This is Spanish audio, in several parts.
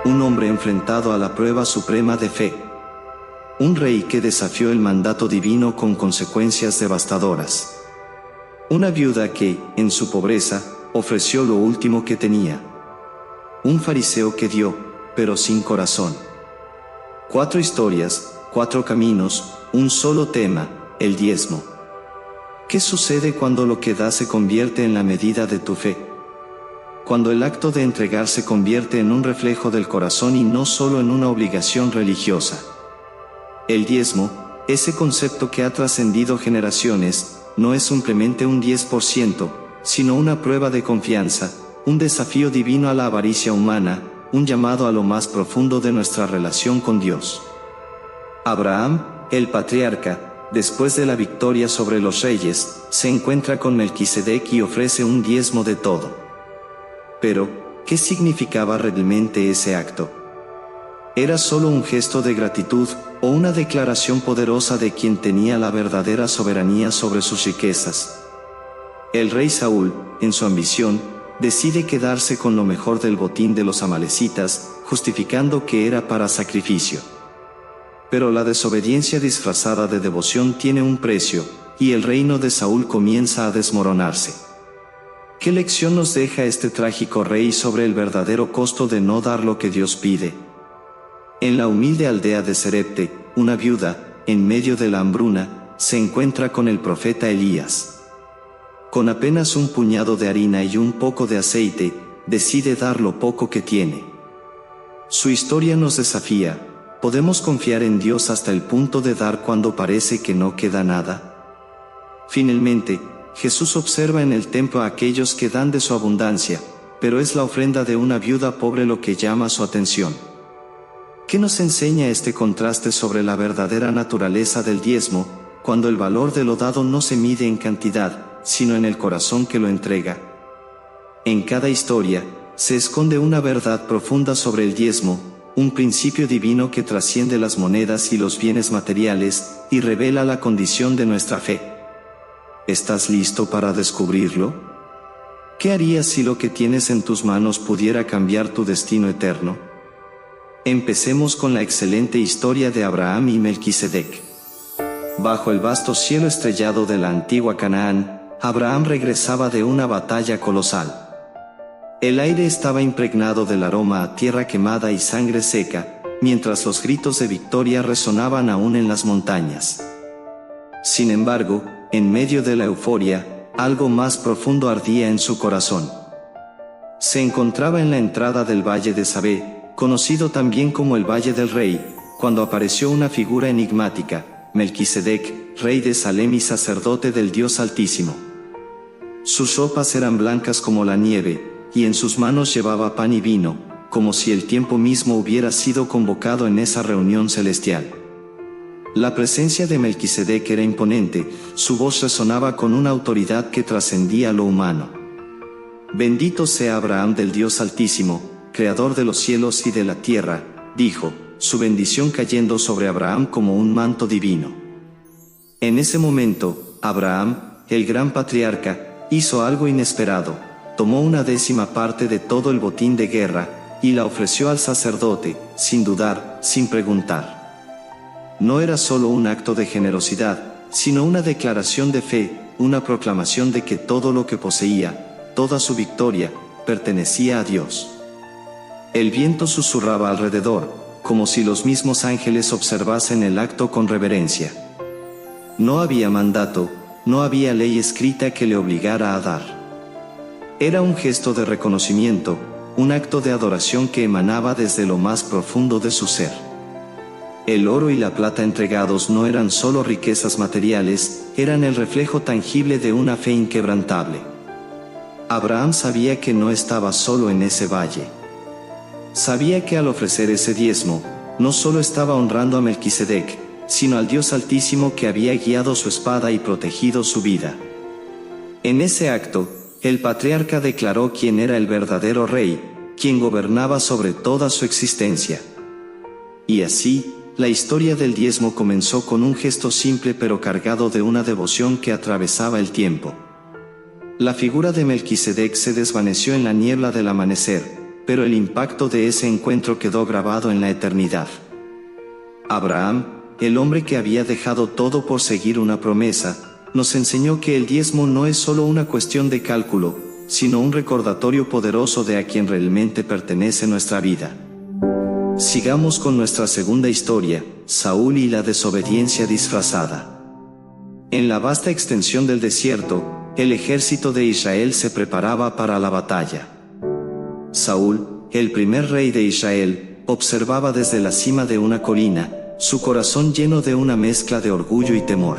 un hombre enfrentado a la prueba suprema de fe. Un rey que desafió el mandato divino con consecuencias devastadoras. Una viuda que, en su pobreza, ofreció lo último que tenía. Un fariseo que dio, pero sin corazón. 4 historias, 4 caminos, un solo tema, el diezmo. ¿Qué sucede cuando lo que das se convierte en la medida de tu fe? Cuando el acto de entregar se convierte en un reflejo del corazón y no solo en una obligación religiosa. El diezmo, ese concepto que ha trascendido generaciones, no es simplemente un 10%, sino una prueba de confianza, un desafío divino a la avaricia humana, un llamado a lo más profundo de nuestra relación con Dios. Abraham, el patriarca, después de la victoria sobre los reyes, se encuentra con Melquisedec y ofrece un diezmo de todo. Pero, ¿qué significaba realmente ese acto? ¿Era solo un gesto de gratitud, o una declaración poderosa de quien tenía la verdadera soberanía sobre sus riquezas? El rey Saúl, en su ambición, decide quedarse con lo mejor del botín de los amalecitas, justificando que era para sacrificio. Pero la desobediencia disfrazada de devoción tiene un precio, y el reino de Saúl comienza a desmoronarse. ¿Qué lección nos deja este trágico rey sobre el verdadero costo de no dar lo que Dios pide? En la humilde aldea de Serepte, una viuda, en medio de la hambruna, se encuentra con el profeta Elías. Con apenas un puñado de harina y un poco de aceite, decide dar lo poco que tiene. Su historia nos desafía. ¿Podemos confiar en Dios hasta el punto de dar cuando parece que no queda nada? Finalmente, Jesús observa en el templo a aquellos que dan de su abundancia, pero es la ofrenda de una viuda pobre lo que llama su atención. ¿Qué nos enseña este contraste sobre la verdadera naturaleza del diezmo, cuando el valor de lo dado no se mide en cantidad, sino en el corazón que lo entrega? En cada historia, se esconde una verdad profunda sobre el diezmo, un principio divino que trasciende las monedas y los bienes materiales, y revela la condición de nuestra fe. ¿Estás listo para descubrirlo? ¿Qué harías si lo que tienes en tus manos pudiera cambiar tu destino eterno? Empecemos con la excelente historia de Abraham y Melquisedec. Bajo el vasto cielo estrellado de la antigua Canaán, Abraham regresaba de una batalla colosal. El aire estaba impregnado del aroma a tierra quemada y sangre seca, mientras los gritos de victoria resonaban aún en las montañas. Sin embargo, en medio de la euforia, algo más profundo ardía en su corazón. Se encontraba en la entrada del Valle de Sabé, conocido también como el Valle del Rey, cuando apareció una figura enigmática, Melquisedec, rey de Salem y sacerdote del Dios Altísimo. Sus ropas eran blancas como la nieve, y en sus manos llevaba pan y vino, como si el tiempo mismo hubiera sido convocado en esa reunión celestial. La presencia de Melquisedec era imponente, su voz resonaba con una autoridad que trascendía lo humano. Bendito sea Abraham del Dios Altísimo, creador de los cielos y de la tierra, dijo, su bendición cayendo sobre Abraham como un manto divino. En ese momento, Abraham, el gran patriarca, hizo algo inesperado, tomó una 10ª parte de todo el botín de guerra, y la ofreció al sacerdote, sin dudar, sin preguntar. No era solo un acto de generosidad, sino una declaración de fe, una proclamación de que todo lo que poseía, toda su victoria, pertenecía a Dios. El viento susurraba alrededor, como si los mismos ángeles observasen el acto con reverencia. No había mandato, no había ley escrita que le obligara a dar. Era un gesto de reconocimiento, un acto de adoración que emanaba desde lo más profundo de su ser. El oro y la plata entregados no eran solo riquezas materiales, eran el reflejo tangible de una fe inquebrantable. Abraham sabía que no estaba solo en ese valle. Sabía que al ofrecer ese diezmo, no solo estaba honrando a Melquisedec, sino al Dios Altísimo que había guiado su espada y protegido su vida. En ese acto, el patriarca declaró quién era el verdadero rey, quien gobernaba sobre toda su existencia. Y así, la historia del diezmo comenzó con un gesto simple pero cargado de una devoción que atravesaba el tiempo. La figura de Melquisedec se desvaneció en la niebla del amanecer, pero el impacto de ese encuentro quedó grabado en la eternidad. Abraham, el hombre que había dejado todo por seguir una promesa, nos enseñó que el diezmo no es solo una cuestión de cálculo, sino un recordatorio poderoso de a quien realmente pertenece nuestra vida. Sigamos con nuestra segunda historia, Saúl y la desobediencia disfrazada. En la vasta extensión del desierto, el ejército de Israel se preparaba para la batalla. Saúl, el primer rey de Israel, observaba desde la cima de una colina, su corazón lleno de una mezcla de orgullo y temor.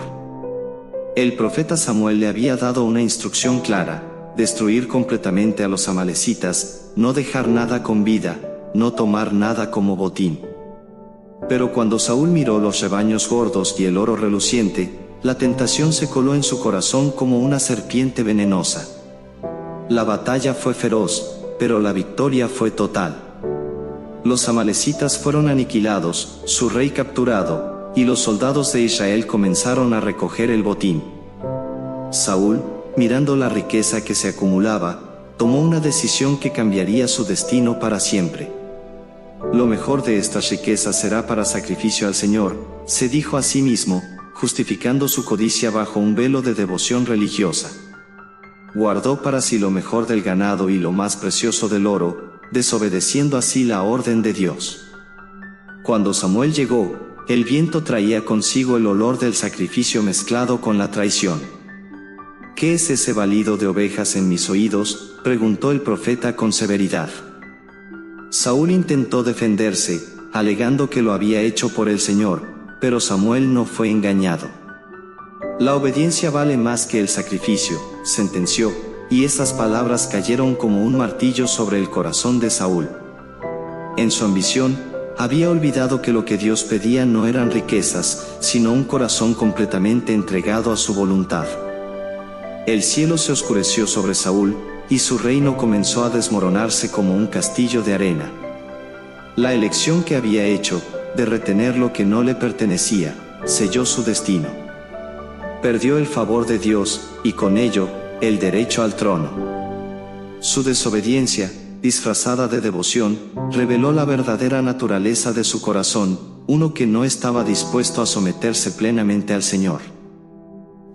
El profeta Samuel le había dado una instrucción clara: destruir completamente a los amalecitas, no dejar nada con vida, no tomar nada como botín. Pero cuando Saúl miró los rebaños gordos y el oro reluciente, la tentación se coló en su corazón como una serpiente venenosa. La batalla fue feroz, pero la victoria fue total. Los amalecitas fueron aniquilados, su rey capturado, y los soldados de Israel comenzaron a recoger el botín. Saúl, mirando la riqueza que se acumulaba, tomó una decisión que cambiaría su destino para siempre. Lo mejor de estas riquezas será para sacrificio al Señor, se dijo a sí mismo, justificando su codicia bajo un velo de devoción religiosa. Guardó para sí lo mejor del ganado y lo más precioso del oro, desobedeciendo así la orden de Dios. Cuando Samuel llegó, el viento traía consigo el olor del sacrificio mezclado con la traición. ¿Qué es ese balido de ovejas en mis oídos?, preguntó el profeta con severidad. Saúl intentó defenderse, alegando que lo había hecho por el Señor, pero Samuel no fue engañado. La obediencia vale más que el sacrificio, sentenció, y estas palabras cayeron como un martillo sobre el corazón de Saúl. En su ambición, había olvidado que lo que Dios pedía no eran riquezas, sino un corazón completamente entregado a su voluntad. El cielo se oscureció sobre Saúl, y su reino comenzó a desmoronarse como un castillo de arena. La elección que había hecho, de retener lo que no le pertenecía, selló su destino. Perdió el favor de Dios, y con ello, el derecho al trono. Su desobediencia, disfrazada de devoción, reveló la verdadera naturaleza de su corazón, uno que no estaba dispuesto a someterse plenamente al Señor.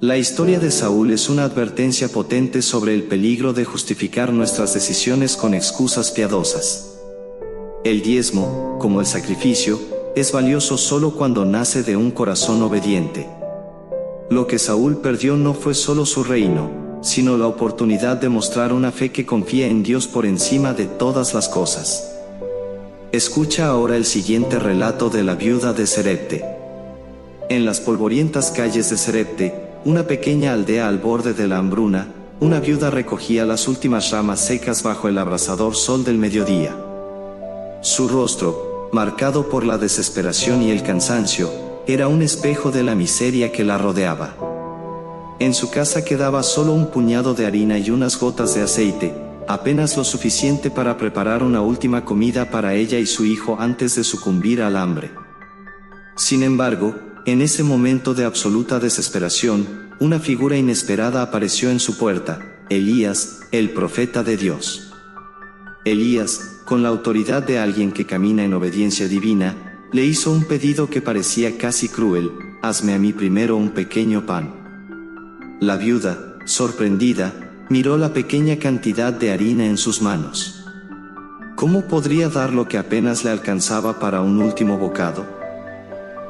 La historia de Saúl es una advertencia potente sobre el peligro de justificar nuestras decisiones con excusas piadosas. El diezmo, como el sacrificio, es valioso solo cuando nace de un corazón obediente. Lo que Saúl perdió no fue solo su reino, sino la oportunidad de mostrar una fe que confía en Dios por encima de todas las cosas. Escucha ahora el siguiente relato de la viuda de Serepte. En las polvorientas calles de Serepte, una pequeña aldea al borde de la hambruna, una viuda recogía las últimas ramas secas bajo el abrasador sol del mediodía. Su rostro, marcado por la desesperación y el cansancio, era un espejo de la miseria que la rodeaba. En su casa quedaba solo un puñado de harina y unas gotas de aceite, apenas lo suficiente para preparar una última comida para ella y su hijo antes de sucumbir al hambre. Sin embargo, en ese momento de absoluta desesperación, una figura inesperada apareció en su puerta: Elías, el profeta de Dios. Elías, con la autoridad de alguien que camina en obediencia divina, le hizo un pedido que parecía casi cruel: hazme a mí primero un pequeño pan. La viuda, sorprendida, miró la pequeña cantidad de harina en sus manos. ¿Cómo podría dar lo que apenas le alcanzaba para un último bocado?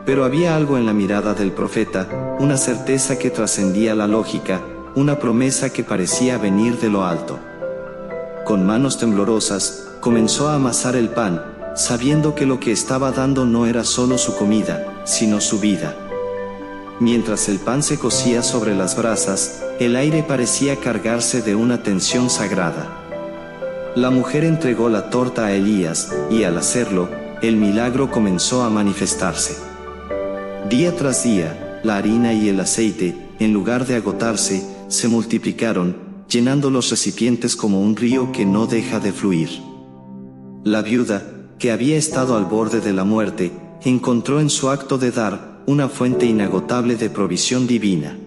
Pero había algo en la mirada del profeta, una certeza que trascendía la lógica, una promesa que parecía venir de lo alto. Con manos temblorosas, comenzó a amasar el pan, sabiendo que lo que estaba dando no era solo su comida, sino su vida. Mientras el pan se cocía sobre las brasas, el aire parecía cargarse de una tensión sagrada. La mujer entregó la torta a Elías, y al hacerlo, el milagro comenzó a manifestarse. Día tras día, la harina y el aceite, en lugar de agotarse, se multiplicaron, llenando los recipientes como un río que no deja de fluir. La viuda, que había estado al borde de la muerte, encontró en su acto de dar una fuente inagotable de provisión divina.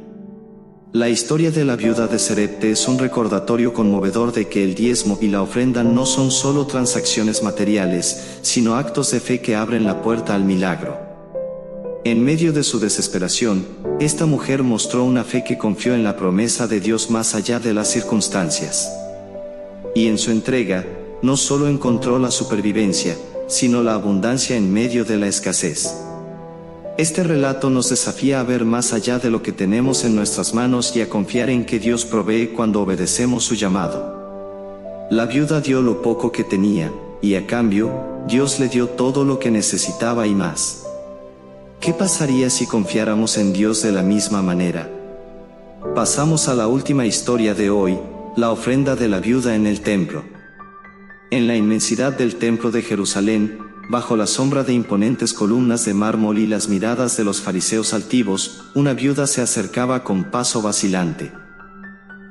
La historia de la viuda de Sarepta es un recordatorio conmovedor de que el diezmo y la ofrenda no son solo transacciones materiales, sino actos de fe que abren la puerta al milagro. En medio de su desesperación, esta mujer mostró una fe que confió en la promesa de Dios más allá de las circunstancias. Y en su entrega, no solo encontró la supervivencia, sino la abundancia en medio de la escasez. Este relato nos desafía a ver más allá de lo que tenemos en nuestras manos y a confiar en que Dios provee cuando obedecemos su llamado. La viuda dio lo poco que tenía, y a cambio, Dios le dio todo lo que necesitaba y más. ¿Qué pasaría si confiáramos en Dios de la misma manera? Pasamos a la última historia de hoy, la ofrenda de la viuda en el templo. En la inmensidad del templo de Jerusalén, bajo la sombra de imponentes columnas de mármol y las miradas de los fariseos altivos, una viuda se acercaba con paso vacilante.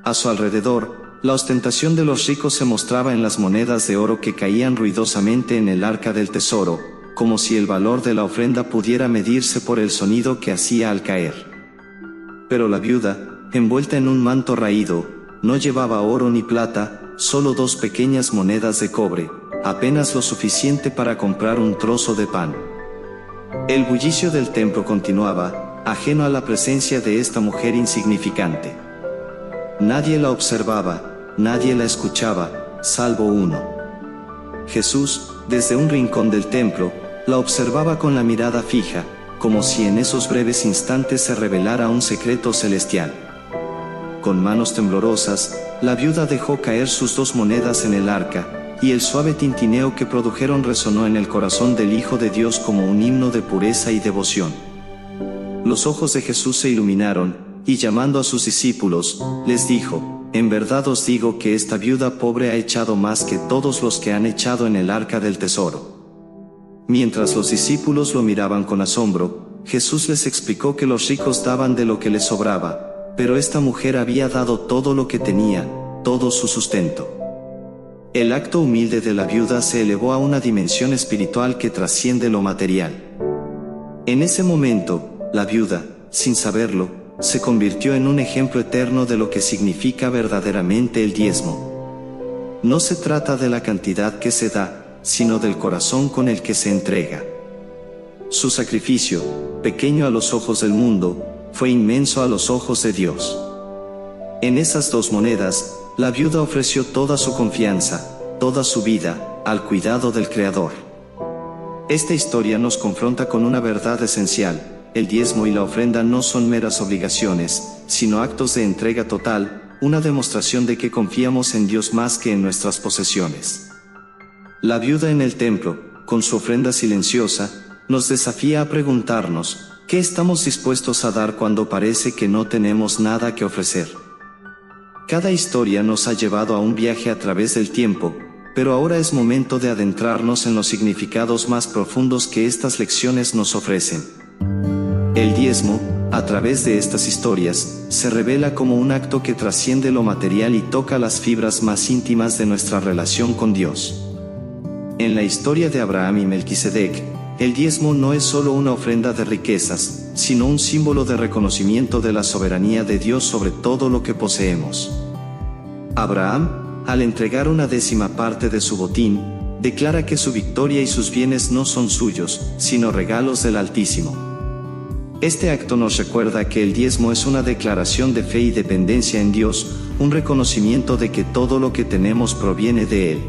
A su alrededor, la ostentación de los ricos se mostraba en las monedas de oro que caían ruidosamente en el arca del tesoro, como si el valor de la ofrenda pudiera medirse por el sonido que hacía al caer. Pero la viuda, envuelta en un manto raído, no llevaba oro ni plata, solo 2 pequeñas monedas de cobre, apenas lo suficiente para comprar un trozo de pan. El bullicio del templo continuaba, ajeno a la presencia de esta mujer insignificante. Nadie la observaba, nadie la escuchaba, salvo uno. Jesús, desde un rincón del templo, la observaba con la mirada fija, como si en esos breves instantes se revelara un secreto celestial. Con manos temblorosas, la viuda dejó caer sus 2 monedas en el arca, y el suave tintineo que produjeron resonó en el corazón del Hijo de Dios como un himno de pureza y devoción. Los ojos de Jesús se iluminaron, y llamando a sus discípulos, les dijo: en verdad os digo que esta viuda pobre ha echado más que todos los que han echado en el arca del tesoro. Mientras los discípulos lo miraban con asombro, Jesús les explicó que los ricos daban de lo que les sobraba, pero esta mujer había dado todo lo que tenía, todo su sustento. El acto humilde de la viuda se elevó a una dimensión espiritual que trasciende lo material. En ese momento, la viuda, sin saberlo, se convirtió en un ejemplo eterno de lo que significa verdaderamente el diezmo. No se trata de la cantidad que se da, sino del corazón con el que se entrega. Su sacrificio, pequeño a los ojos del mundo, fue inmenso a los ojos de Dios. En esas 2 monedas, la viuda ofreció toda su confianza, toda su vida, al cuidado del Creador. Esta historia nos confronta con una verdad esencial: el diezmo y la ofrenda no son meras obligaciones, sino actos de entrega total, una demostración de que confiamos en Dios más que en nuestras posesiones. La viuda en el templo, con su ofrenda silenciosa, nos desafía a preguntarnos: ¿qué estamos dispuestos a dar cuando parece que no tenemos nada que ofrecer? Cada historia nos ha llevado a un viaje a través del tiempo, pero ahora es momento de adentrarnos en los significados más profundos que estas lecciones nos ofrecen. El diezmo, a través de estas historias, se revela como un acto que trasciende lo material y toca las fibras más íntimas de nuestra relación con Dios. En la historia de Abraham y Melquisedec, el diezmo no es solo una ofrenda de riquezas, sino un símbolo de reconocimiento de la soberanía de Dios sobre todo lo que poseemos. Abraham, al entregar una 10ª parte de su botín, declara que su victoria y sus bienes no son suyos, sino regalos del Altísimo. Este acto nos recuerda que el diezmo es una declaración de fe y dependencia en Dios, un reconocimiento de que todo lo que tenemos proviene de Él.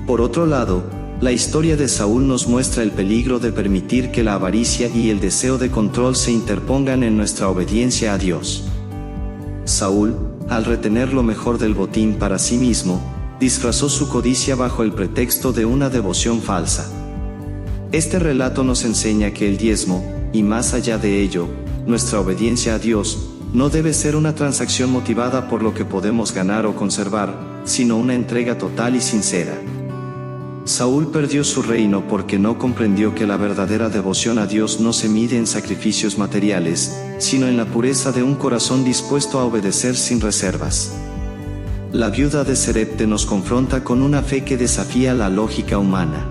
Por otro lado, la historia de Saúl nos muestra el peligro de permitir que la avaricia y el deseo de control se interpongan en nuestra obediencia a Dios. Saúl, al retener lo mejor del botín para sí mismo, disfrazó su codicia bajo el pretexto de una devoción falsa. Este relato nos enseña que el diezmo, y más allá de ello, nuestra obediencia a Dios, no debe ser una transacción motivada por lo que podemos ganar o conservar, sino una entrega total y sincera. Saúl perdió su reino porque no comprendió que la verdadera devoción a Dios no se mide en sacrificios materiales, sino en la pureza de un corazón dispuesto a obedecer sin reservas. La viuda de Sarepta nos confronta con una fe que desafía la lógica humana.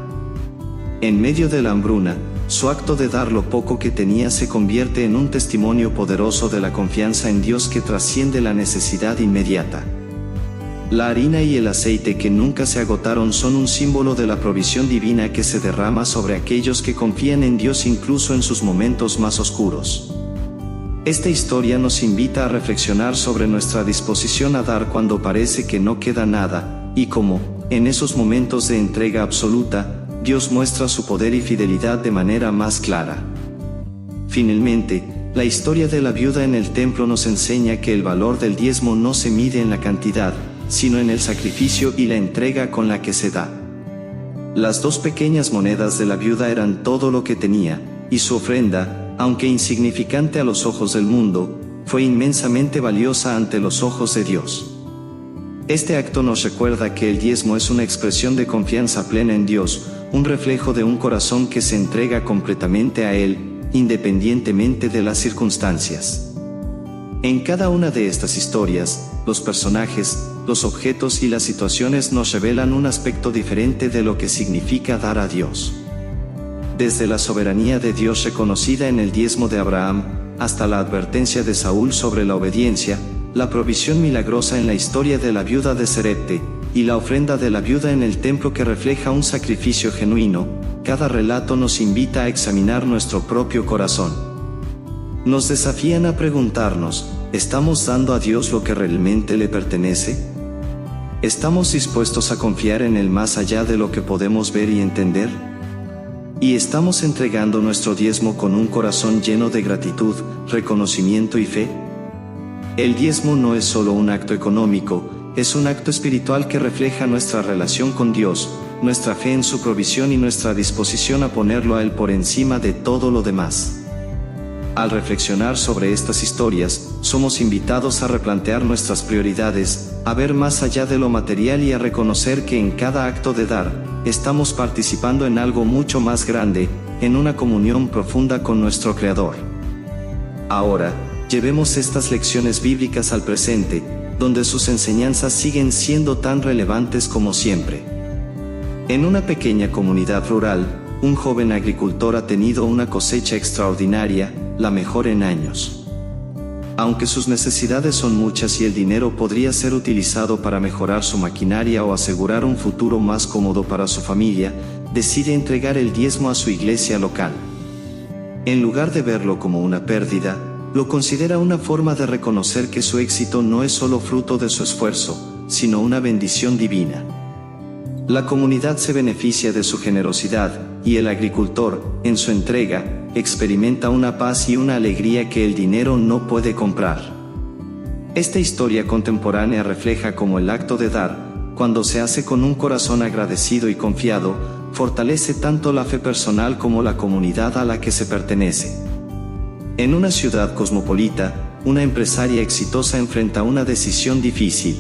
En medio de la hambruna, su acto de dar lo poco que tenía se convierte en un testimonio poderoso de la confianza en Dios que trasciende la necesidad inmediata. La harina y el aceite que nunca se agotaron son un símbolo de la provisión divina que se derrama sobre aquellos que confían en Dios incluso en sus momentos más oscuros. Esta historia nos invita a reflexionar sobre nuestra disposición a dar cuando parece que no queda nada, y cómo, en esos momentos de entrega absoluta, Dios muestra su poder y fidelidad de manera más clara. Finalmente, la historia de la viuda en el templo nos enseña que el valor del diezmo no se mide en la cantidad, sino en el sacrificio y la entrega con la que se da. Las 2 pequeñas monedas de la viuda eran todo lo que tenía, y su ofrenda, aunque insignificante a los ojos del mundo, fue inmensamente valiosa ante los ojos de Dios. Este acto nos recuerda que el diezmo es una expresión de confianza plena en Dios, un reflejo de un corazón que se entrega completamente a Él, independientemente de las circunstancias. En cada una de estas historias, los personajes, los objetos y las situaciones nos revelan un aspecto diferente de lo que significa dar a Dios. Desde la soberanía de Dios reconocida en el diezmo de Abraham, hasta la advertencia de Saúl sobre la obediencia, la provisión milagrosa en la historia de la viuda de Serepte, y la ofrenda de la viuda en el templo que refleja un sacrificio genuino, cada relato nos invita a examinar nuestro propio corazón. Nos desafían a preguntarnos, ¿estamos dando a Dios lo que realmente le pertenece? ¿Estamos dispuestos a confiar en Él más allá de lo que podemos ver y entender? ¿Y estamos entregando nuestro diezmo con un corazón lleno de gratitud, reconocimiento y fe? El diezmo no es solo un acto económico, es un acto espiritual que refleja nuestra relación con Dios, nuestra fe en su provisión y nuestra disposición a ponerlo a Él por encima de todo lo demás. Al reflexionar sobre estas historias, somos invitados a replantear nuestras prioridades, a ver más allá de lo material y a reconocer que en cada acto de dar, estamos participando en algo mucho más grande, en una comunión profunda con nuestro Creador. Ahora, llevemos estas lecciones bíblicas al presente, donde sus enseñanzas siguen siendo tan relevantes como siempre. En una pequeña comunidad rural, un joven agricultor ha tenido una cosecha extraordinaria, la mejor en años. Aunque sus necesidades son muchas y el dinero podría ser utilizado para mejorar su maquinaria o asegurar un futuro más cómodo para su familia, decide entregar el diezmo a su iglesia local. En lugar de verlo como una pérdida, lo considera una forma de reconocer que su éxito no es solo fruto de su esfuerzo, sino una bendición divina. La comunidad se beneficia de su generosidad, y el agricultor, en su entrega, experimenta una paz y una alegría que el dinero no puede comprar. Esta historia contemporánea refleja cómo el acto de dar, cuando se hace con un corazón agradecido y confiado, fortalece tanto la fe personal como la comunidad a la que se pertenece. En una ciudad cosmopolita, una empresaria exitosa enfrenta una decisión difícil.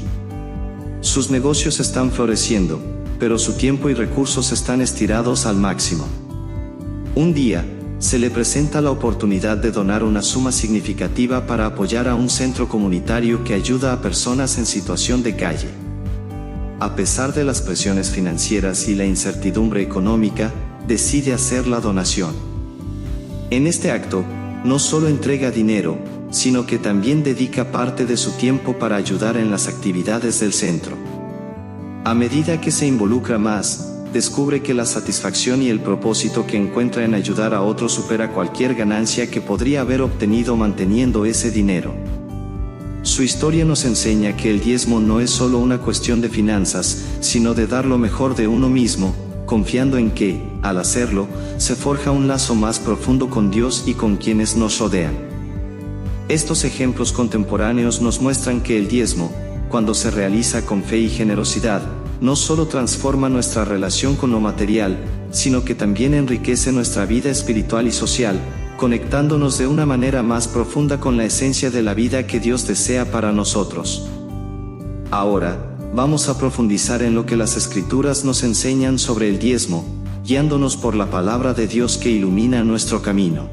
Sus negocios están floreciendo, pero su tiempo y recursos están estirados al máximo. Un día, se le presenta la oportunidad de donar una suma significativa para apoyar a un centro comunitario que ayuda a personas en situación de calle. A pesar de las presiones financieras y la incertidumbre económica, decide hacer la donación. En este acto, no solo entrega dinero, sino que también dedica parte de su tiempo para ayudar en las actividades del centro. A medida que se involucra más, descubre que la satisfacción y el propósito que encuentra en ayudar a otros supera cualquier ganancia que podría haber obtenido manteniendo ese dinero. Su historia nos enseña que el diezmo no es solo una cuestión de finanzas, sino de dar lo mejor de uno mismo, confiando en que, al hacerlo, se forja un lazo más profundo con Dios y con quienes nos rodean. Estos ejemplos contemporáneos nos muestran que el diezmo, cuando se realiza con fe y generosidad, no solo transforma nuestra relación con lo material, sino que también enriquece nuestra vida espiritual y social, conectándonos de una manera más profunda con la esencia de la vida que Dios desea para nosotros. Ahora, vamos a profundizar en lo que las Escrituras nos enseñan sobre el diezmo, guiándonos por la palabra de Dios que ilumina nuestro camino.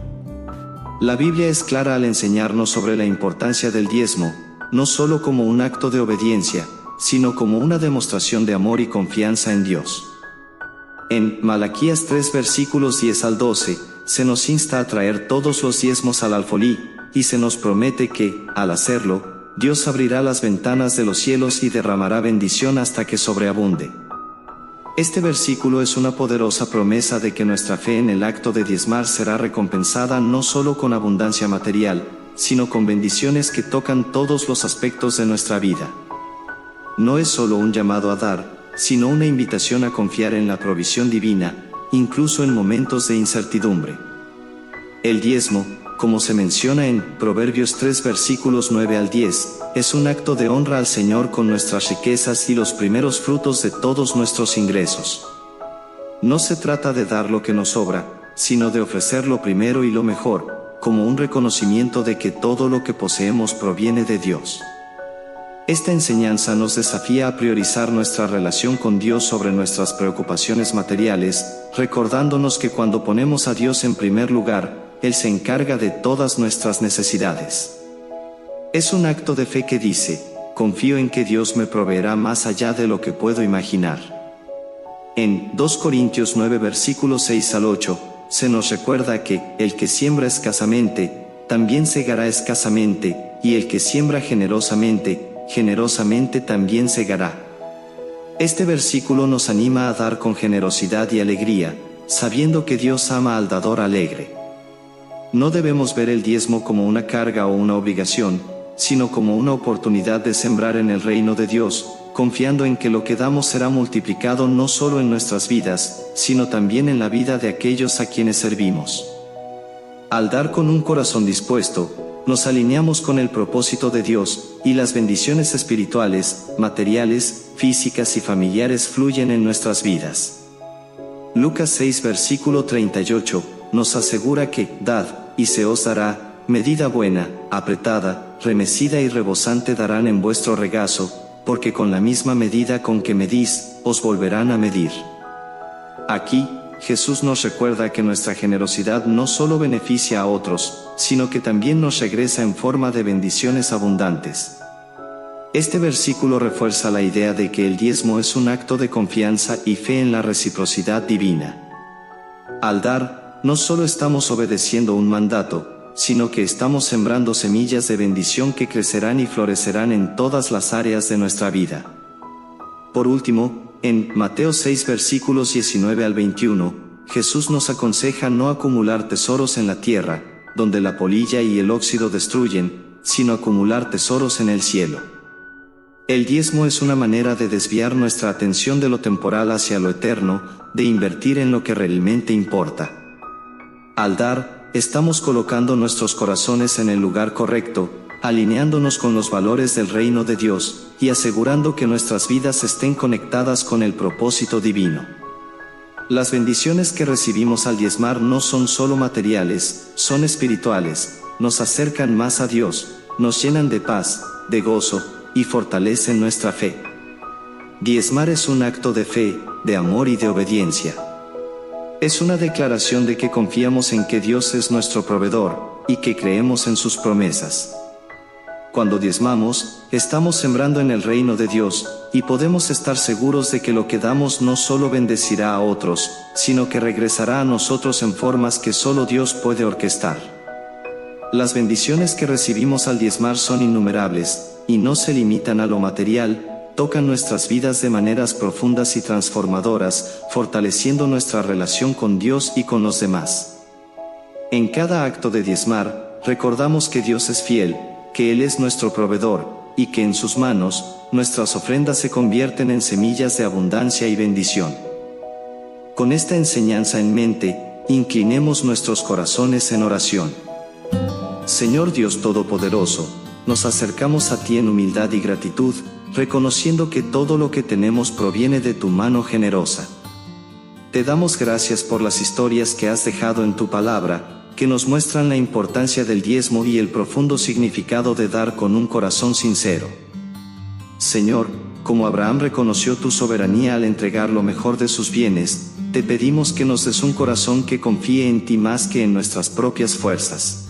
La Biblia es clara al enseñarnos sobre la importancia del diezmo, no solo como un acto de obediencia, sino como una demostración de amor y confianza en Dios. En Malaquías 3 versículos 10 al 12, se nos insta a traer todos los diezmos al alfolí, y se nos promete que, al hacerlo, Dios abrirá las ventanas de los cielos y derramará bendición hasta que sobreabunde. Este versículo es una poderosa promesa de que nuestra fe en el acto de diezmar será recompensada no solo con abundancia material, sino con bendiciones que tocan todos los aspectos de nuestra vida. No es solo un llamado a dar, sino una invitación a confiar en la provisión divina, incluso en momentos de incertidumbre. El diezmo, como se menciona en Proverbios 3 versículos 9 al 10, es un acto de honra al Señor con nuestras riquezas y los primeros frutos de todos nuestros ingresos. No se trata de dar lo que nos sobra, sino de ofrecer lo primero y lo mejor, como un reconocimiento de que todo lo que poseemos proviene de Dios. Esta enseñanza nos desafía a priorizar nuestra relación con Dios sobre nuestras preocupaciones materiales, recordándonos que cuando ponemos a Dios en primer lugar, Él se encarga de todas nuestras necesidades. Es un acto de fe que dice, confío en que Dios me proveerá más allá de lo que puedo imaginar. En 2 Corintios 9 versículos 6 al 8, se nos recuerda que el que siembra escasamente, también segará escasamente, y el que siembra generosamente, generosamente también segará. Este versículo nos anima a dar con generosidad y alegría, sabiendo que Dios ama al dador alegre. No debemos ver el diezmo como una carga o una obligación, sino como una oportunidad de sembrar en el reino de Dios, confiando en que lo que damos será multiplicado no solo en nuestras vidas, sino también en la vida de aquellos a quienes servimos. Al dar con un corazón dispuesto, nos alineamos con el propósito de Dios, y las bendiciones espirituales, materiales, físicas y familiares fluyen en nuestras vidas. Lucas 6 versículo 38, nos asegura que, dad, y se os dará, medida buena, apretada, remecida y rebosante darán en vuestro regazo, porque con la misma medida con que medís, os volverán a medir. Aquí, Jesús nos recuerda que nuestra generosidad no solo beneficia a otros, sino que también nos regresa en forma de bendiciones abundantes. Este versículo refuerza la idea de que el diezmo es un acto de confianza y fe en la reciprocidad divina. Al dar, no solo estamos obedeciendo un mandato, sino que estamos sembrando semillas de bendición que crecerán y florecerán en todas las áreas de nuestra vida. Por último, en Mateo 6 versículos 19 al 21, Jesús nos aconseja no acumular tesoros en la tierra, donde la polilla y el óxido destruyen, sino acumular tesoros en el cielo. El diezmo es una manera de desviar nuestra atención de lo temporal hacia lo eterno, de invertir en lo que realmente importa. Al dar, estamos colocando nuestros corazones en el lugar correcto, alineándonos con los valores del reino de Dios, y asegurando que nuestras vidas estén conectadas con el propósito divino. Las bendiciones que recibimos al diezmar no son solo materiales, son espirituales, nos acercan más a Dios, nos llenan de paz, de gozo, y fortalecen nuestra fe. Diezmar es un acto de fe, de amor y de obediencia. Es una declaración de que confiamos en que Dios es nuestro proveedor, y que creemos en sus promesas. Cuando diezmamos, estamos sembrando en el reino de Dios, y podemos estar seguros de que lo que damos no solo bendecirá a otros, sino que regresará a nosotros en formas que solo Dios puede orquestar. Las bendiciones que recibimos al diezmar son innumerables, y no se limitan a lo material, tocan nuestras vidas de maneras profundas y transformadoras, fortaleciendo nuestra relación con Dios y con los demás. En cada acto de diezmar, recordamos que Dios es fiel, que Él es nuestro proveedor, y que en sus manos, nuestras ofrendas se convierten en semillas de abundancia y bendición. Con esta enseñanza en mente, inclinemos nuestros corazones en oración. Señor Dios Todopoderoso, nos acercamos a ti en humildad y gratitud, reconociendo que todo lo que tenemos proviene de tu mano generosa. Te damos gracias por las historias que has dejado en tu palabra, que nos muestran la importancia del diezmo y el profundo significado de dar con un corazón sincero. Señor, como Abraham reconoció tu soberanía al entregar lo mejor de sus bienes, te pedimos que nos des un corazón que confíe en ti más que en nuestras propias fuerzas.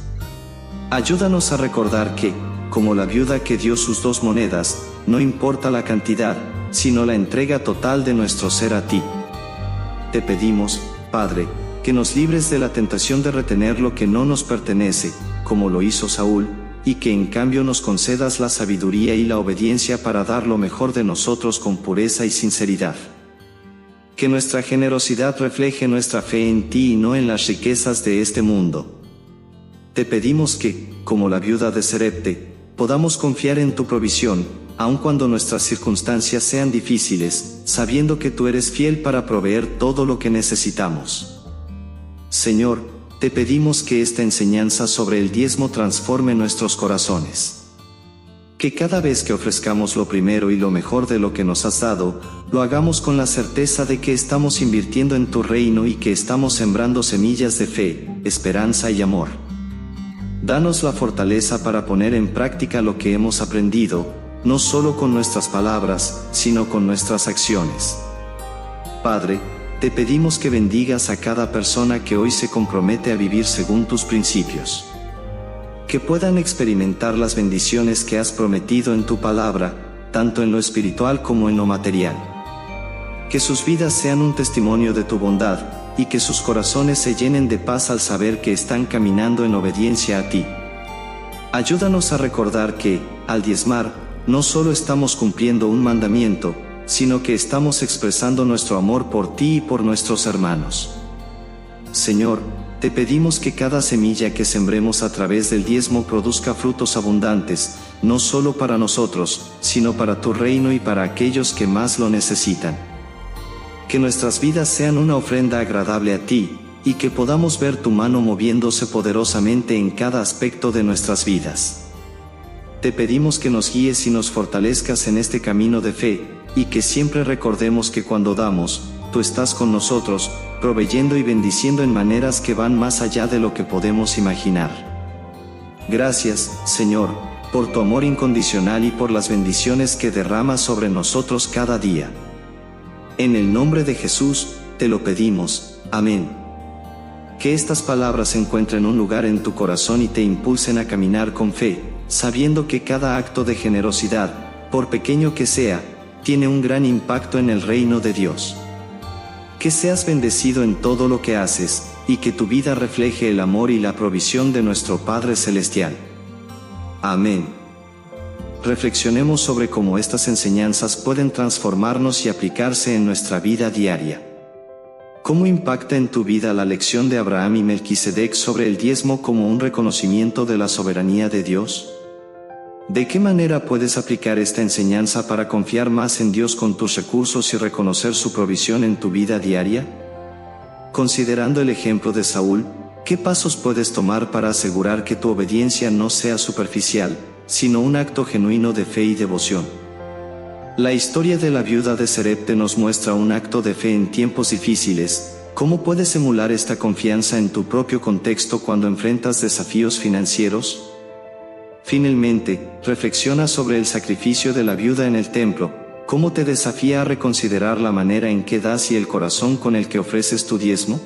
Ayúdanos a recordar que, como la viuda que dio sus 2 monedas, no importa la cantidad, sino la entrega total de nuestro ser a ti. Te pedimos, Padre, que nos libres de la tentación de retener lo que no nos pertenece, como lo hizo Saúl, y que en cambio nos concedas la sabiduría y la obediencia para dar lo mejor de nosotros con pureza y sinceridad. Que nuestra generosidad refleje nuestra fe en ti y no en las riquezas de este mundo. Te pedimos que, como la viuda de Sarepta, podamos confiar en tu provisión, aun cuando nuestras circunstancias sean difíciles, sabiendo que tú eres fiel para proveer todo lo que necesitamos. Señor, te pedimos que esta enseñanza sobre el diezmo transforme nuestros corazones. Que cada vez que ofrezcamos lo primero y lo mejor de lo que nos has dado, lo hagamos con la certeza de que estamos invirtiendo en tu reino y que estamos sembrando semillas de fe, esperanza y amor. Danos la fortaleza para poner en práctica lo que hemos aprendido, no solo con nuestras palabras, sino con nuestras acciones. Padre, te pedimos que bendigas a cada persona que hoy se compromete a vivir según tus principios. Que puedan experimentar las bendiciones que has prometido en tu palabra, tanto en lo espiritual como en lo material. Que sus vidas sean un testimonio de tu bondad, y que sus corazones se llenen de paz al saber que están caminando en obediencia a ti. Ayúdanos a recordar que, al diezmar, no solo estamos cumpliendo un mandamiento, sino que estamos expresando nuestro amor por ti y por nuestros hermanos. Señor, te pedimos que cada semilla que sembremos a través del diezmo produzca frutos abundantes, no solo para nosotros, sino para tu reino y para aquellos que más lo necesitan. Que nuestras vidas sean una ofrenda agradable a ti, y que podamos ver tu mano moviéndose poderosamente en cada aspecto de nuestras vidas. Te pedimos que nos guíes y nos fortalezcas en este camino de fe, y que siempre recordemos que cuando damos, tú estás con nosotros, proveyendo y bendiciendo en maneras que van más allá de lo que podemos imaginar. Gracias, Señor, por tu amor incondicional y por las bendiciones que derramas sobre nosotros cada día. En el nombre de Jesús, te lo pedimos. Amén. Que estas palabras encuentren un lugar en tu corazón y te impulsen a caminar con fe, sabiendo que cada acto de generosidad, por pequeño que sea, tiene un gran impacto en el reino de Dios. Que seas bendecido en todo lo que haces, y que tu vida refleje el amor y la provisión de nuestro Padre Celestial. Amén. Reflexionemos sobre cómo estas enseñanzas pueden transformarnos y aplicarse en nuestra vida diaria. ¿Cómo impacta en tu vida la lección de Abraham y Melquisedec sobre el diezmo como un reconocimiento de la soberanía de Dios? ¿De qué manera puedes aplicar esta enseñanza para confiar más en Dios con tus recursos y reconocer su provisión en tu vida diaria? Considerando el ejemplo de Saúl, ¿qué pasos puedes tomar para asegurar que tu obediencia no sea superficial, sino un acto genuino de fe y devoción? La historia de la viuda de Sarepta nos muestra un acto de fe en tiempos difíciles. ¿Cómo puedes emular esta confianza en tu propio contexto cuando enfrentas desafíos financieros? Finalmente, reflexiona sobre el sacrificio de la viuda en el templo. ¿Cómo te desafía a reconsiderar la manera en que das y el corazón con el que ofreces tu diezmo?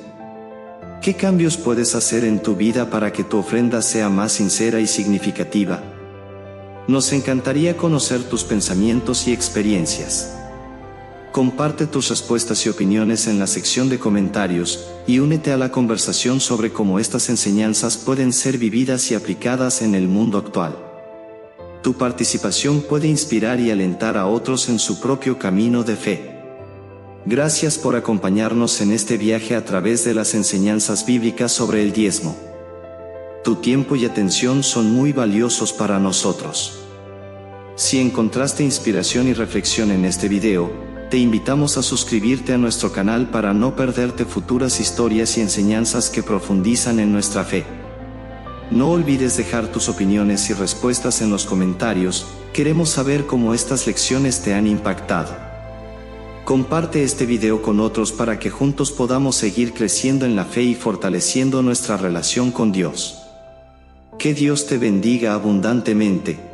¿Qué cambios puedes hacer en tu vida para que tu ofrenda sea más sincera y significativa? Nos encantaría conocer tus pensamientos y experiencias. Comparte tus respuestas y opiniones en la sección de comentarios, y únete a la conversación sobre cómo estas enseñanzas pueden ser vividas y aplicadas en el mundo actual. Tu participación puede inspirar y alentar a otros en su propio camino de fe. Gracias por acompañarnos en este viaje a través de las enseñanzas bíblicas sobre el diezmo. Tu tiempo y atención son muy valiosos para nosotros. Si encontraste inspiración y reflexión en este video, te invitamos a suscribirte a nuestro canal para no perderte futuras historias y enseñanzas que profundizan en nuestra fe. No olvides dejar tus opiniones y respuestas en los comentarios, queremos saber cómo estas lecciones te han impactado. Comparte este video con otros para que juntos podamos seguir creciendo en la fe y fortaleciendo nuestra relación con Dios. Que Dios te bendiga abundantemente.